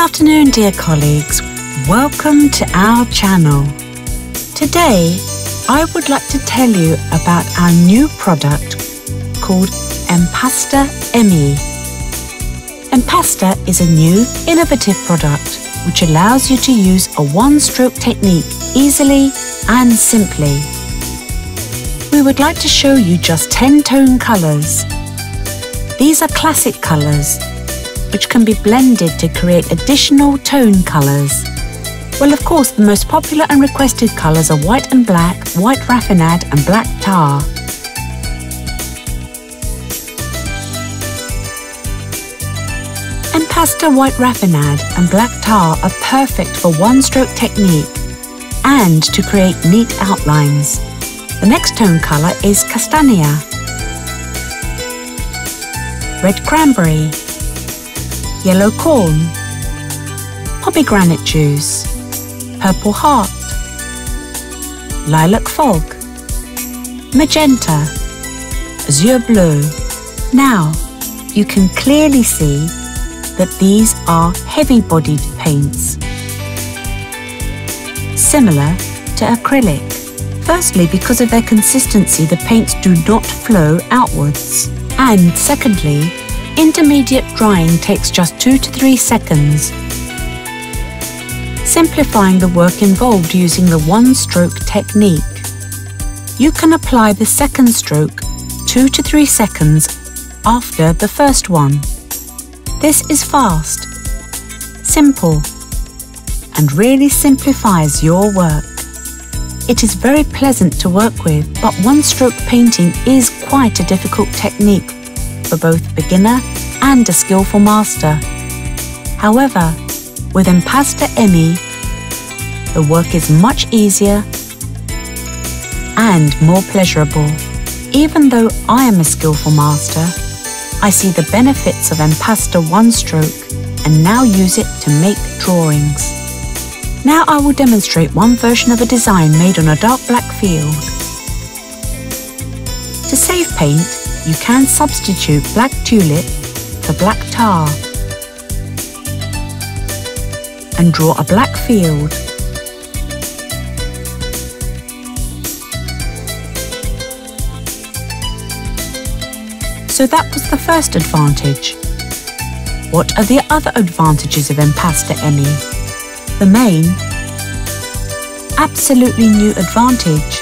afternoon, dear colleagues. Welcome to our channel. Today, I would like to tell you about our new product called EMPASTA Emi. EMPASTA is a new, innovative product which allows you to use a one-stroke technique easily and simply. We would like to show you just 10 tone colours. These are classic colours, which can be blended to create additional tone colours. Well, of course, the most popular and requested colours are white and black, white raffinade and black tar. EMPASTA white raffinade and black tar are perfect for one-stroke technique and to create neat outlines. The next tone colour is castania, red cranberry, yellow corn, pomegranate juice, purple heart, lilac fog, magenta, azure bleu. Now, you can clearly see that these are heavy-bodied paints, similar to acrylic. Firstly, because of their consistency, the paints do not flow outwards. And secondly, intermediate drying takes just 2 to 3 seconds, simplifying the work involved using the one-stroke technique. You can apply the second stroke 2 to 3 seconds after the first one. This is fast, simple, and really simplifies your work. It is very pleasant to work with, but one-stroke painting is quite a difficult technique for both beginner and a skillful master. However, with EMPASTA Emi, the work is much easier and more pleasurable. Even though I am a skillful master, I see the benefits of EMPASTA One Stroke and now use it to make drawings. Now I will demonstrate one version of a design made on a dark black field. To save paint, you can substitute black tulip for black tar and draw a black field. So that was the first advantage. What are the other advantages of EMPASTA Emi? The main, absolutely new advantage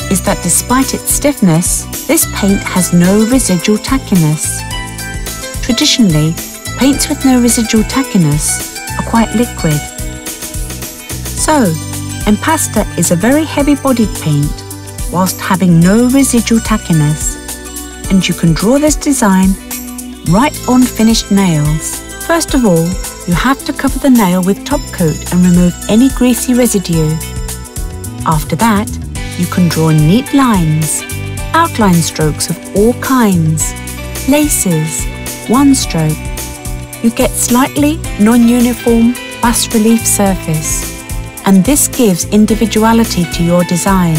is that despite its stiffness, this paint has no residual tackiness. Traditionally, paints with no residual tackiness are quite liquid. So, EMPASTA is a very heavy-bodied paint whilst having no residual tackiness, and you can draw this design right on finished nails. First of all, you have to cover the nail with top coat and remove any greasy residue. After that, you can draw neat lines, outline strokes of all kinds, laces, one stroke. You get slightly non-uniform bas-relief surface, and this gives individuality to your design.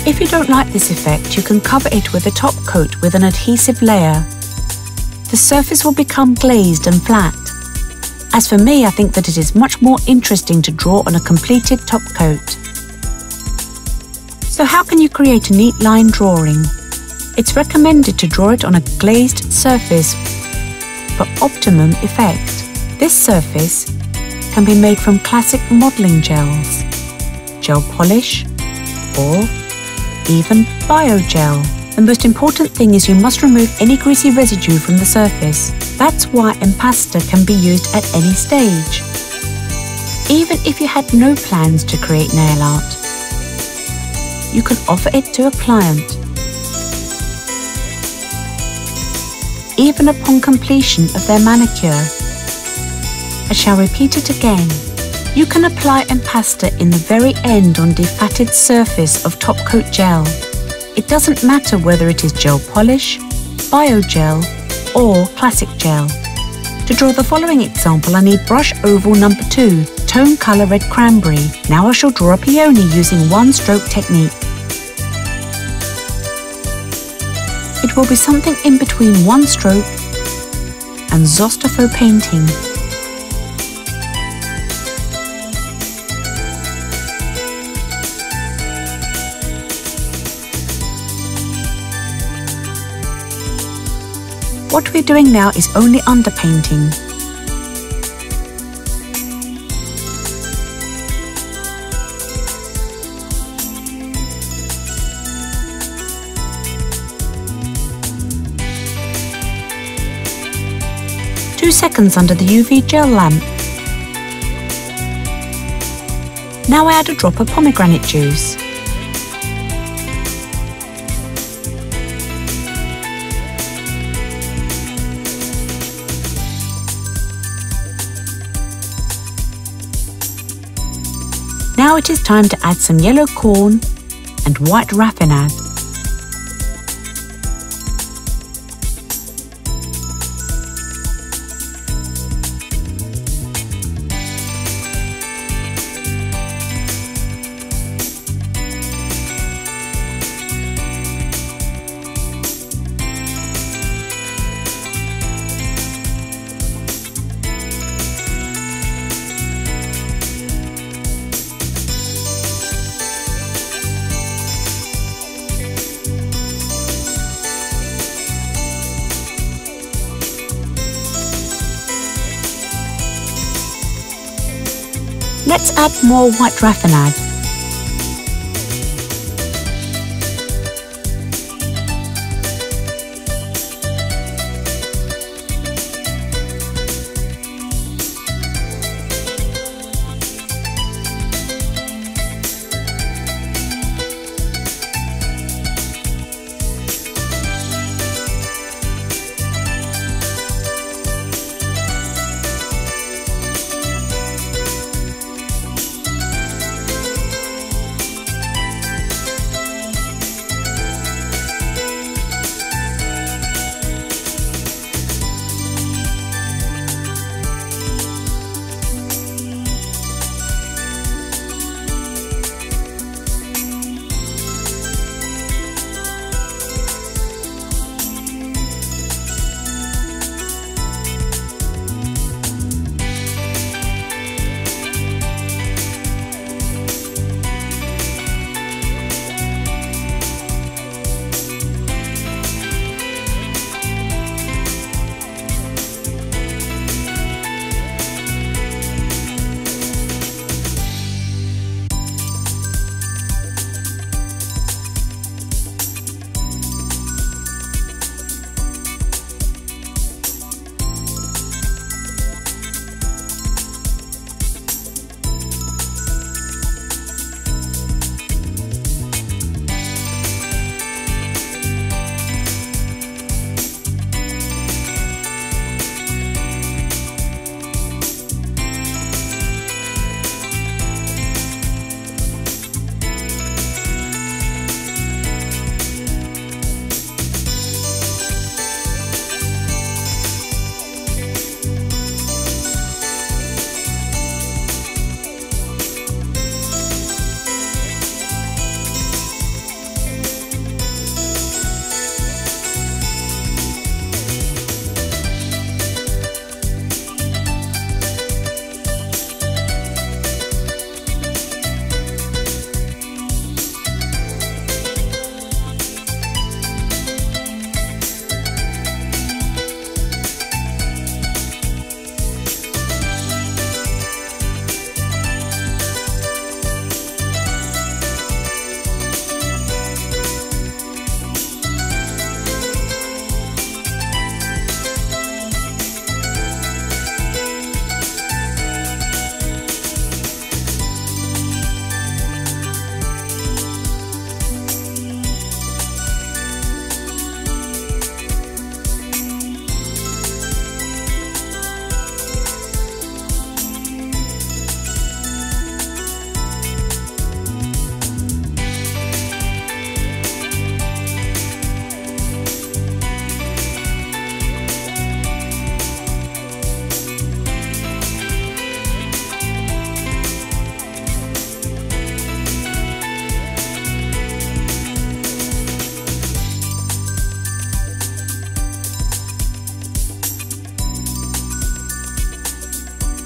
If you don't like this effect, you can cover it with a top coat with an adhesive layer. The surface will become glazed and flat. As for me, I think that it is much more interesting to draw on a completed top coat. So how can you create a neat line drawing? It's recommended to draw it on a glazed surface for optimum effect. This surface can be made from classic modelling gels, gel polish, or even biogel. The most important thing is you must remove any greasy residue from the surface. That's why EMPASTA can be used at any stage. Even if you had no plans to create nail art, you can offer it to a client. Even upon completion of their manicure. I shall repeat it again. You can apply EMPASTA in the very end on defatted surface of top coat gel. It doesn't matter whether it is gel polish, biogel, or classic gel. To draw the following example, I need brush oval number 2, tone colour red cranberry. Now I shall draw a peony using one stroke technique. It will be something in between one stroke and Zostafo painting. What we're doing now is only underpainting. Two seconds under the UV gel lamp. Now I add a drop of pomegranate juice. Now it is time to add some yellow corn and white raffinade. Let's add more white raffinade.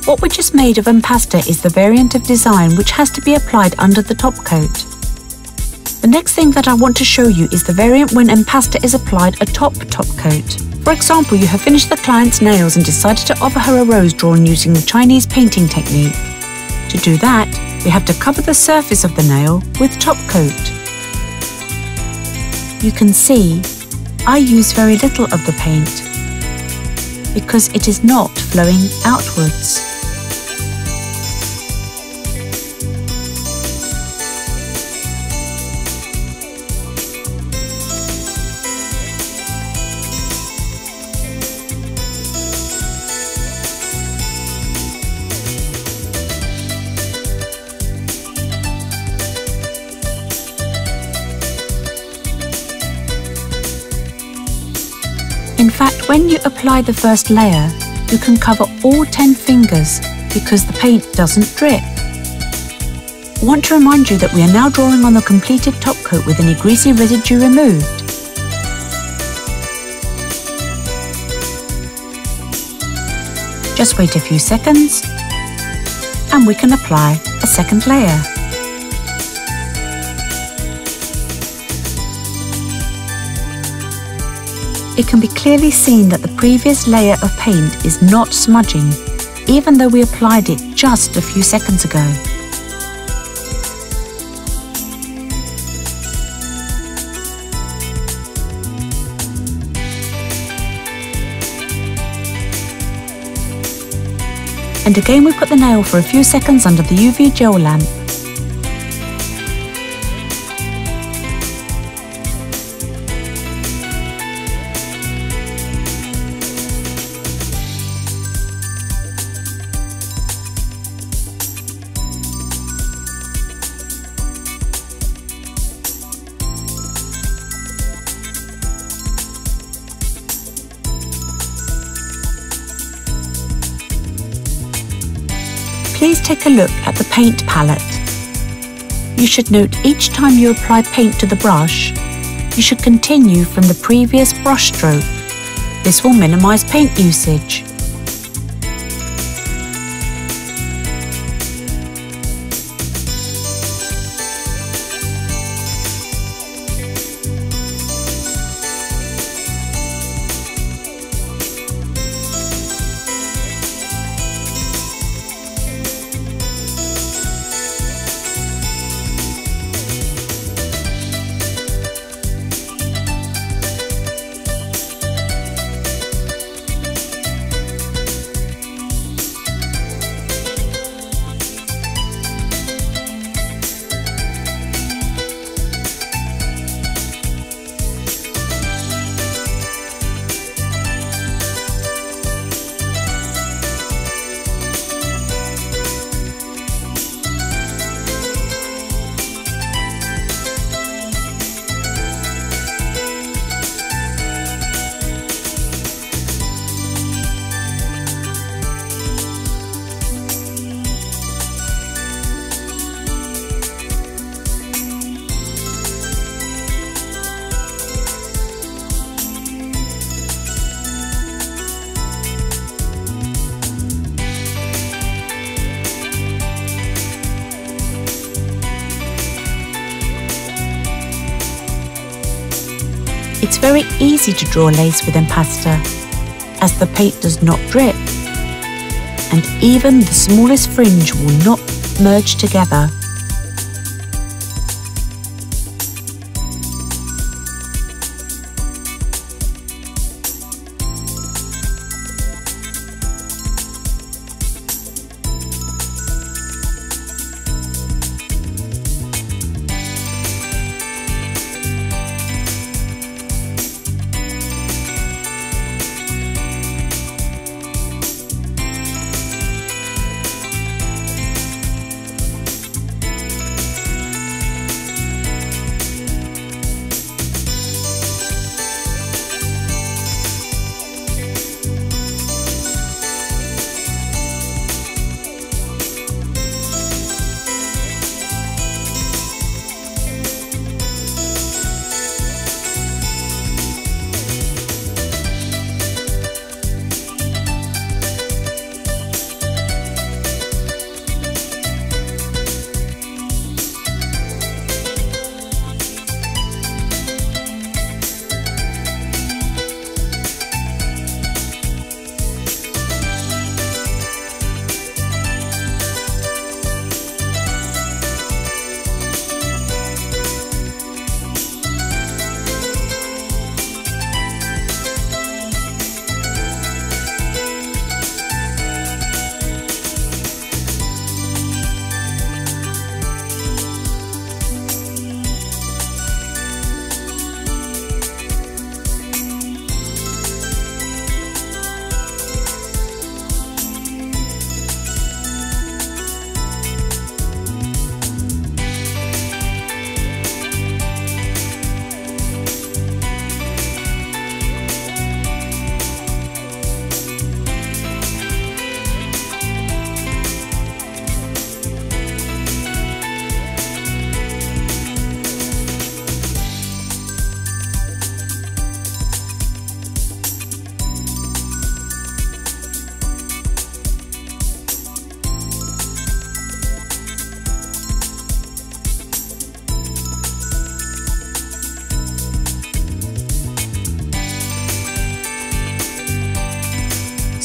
What we just made of EMPASTA is the variant of design which has to be applied under the top coat. The next thing that I want to show you is the variant when EMPASTA is applied atop top coat. For example, you have finished the client's nails and decided to offer her a rose drawn using the Chinese painting technique. To do that, we have to cover the surface of the nail with top coat. You can see I use very little of the paint because it is not flowing outwards. In fact, when you apply the first layer, you can cover all 10 fingers because the paint doesn't drip. I want to remind you that we are now drawing on the completed top coat with any greasy residue removed. Just wait a few seconds and we can apply a second layer. It can be clearly seen that the previous layer of paint is not smudging, even though we applied it just a few seconds ago. And again we put the nail for a few seconds under the UV gel lamp. Please take a look at the paint palette. You should note each time you apply paint to the brush, you should continue from the previous brush stroke. This will minimize paint usage. It's very easy to draw lace with EMPASTA, as the paint does not drip, and even the smallest fringe will not merge together.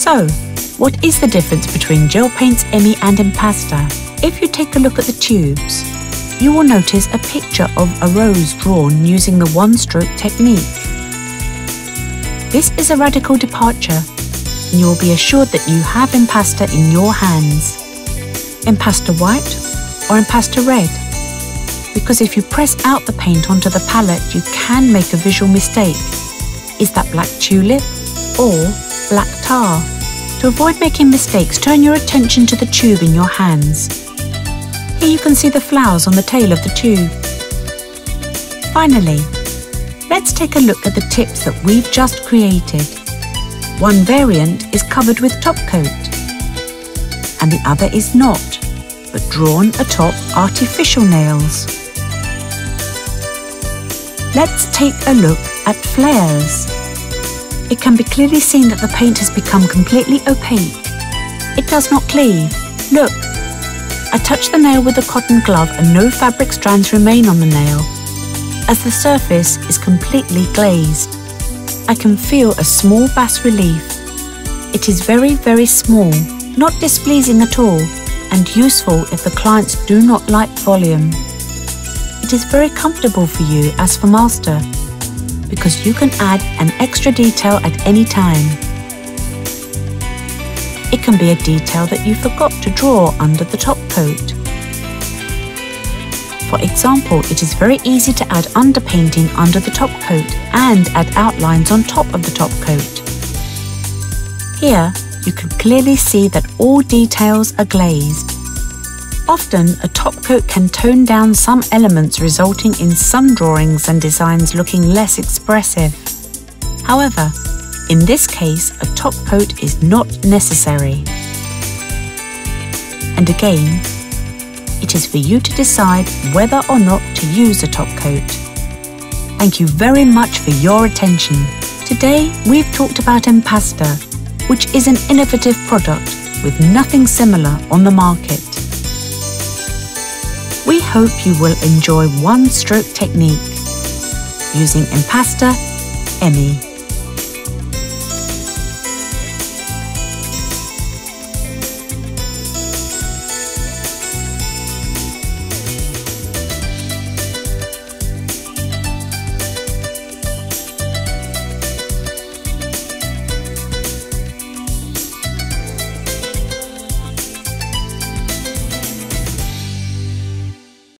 So, what is the difference between gel paints, emi and Impasta? If you take a look at the tubes, you will notice a picture of a rose drawn using the one-stroke technique. This is a radical departure, and you will be assured that you have Impasta in your hands. Impasta white or Impasta red? Because if you press out the paint onto the palette, you can make a visual mistake. Is that black tulip or black tar? To avoid making mistakes, turn your attention to the tube in your hands. Here you can see the flowers on the tail of the tube. Finally, let's take a look at the tips that we've just created. One variant is covered with top coat, and the other is not, but drawn atop artificial nails. Let's take a look at flares. It can be clearly seen that the paint has become completely opaque. It does not cleave. Look, I touch the nail with a cotton glove and no fabric strands remain on the nail, as the surface is completely glazed. I can feel a small bas relief. It is very, very small, not displeasing at all, and useful if the clients do not like volume. It is very comfortable for you as for master, because you can add an extra detail at any time. It can be a detail that you forgot to draw under the top coat. For example, it is very easy to add underpainting under the top coat and add outlines on top of the top coat. Here, you can clearly see that all details are glazed. Often, a top coat can tone down some elements, resulting in some drawings and designs looking less expressive. However, in this case, a top coat is not necessary. And again, it is for you to decide whether or not to use a top coat. Thank you very much for your attention. Today, we've talked about Impasta, which is an innovative product with nothing similar on the market. We hope you will enjoy one-stroke technique using Impasta, emi.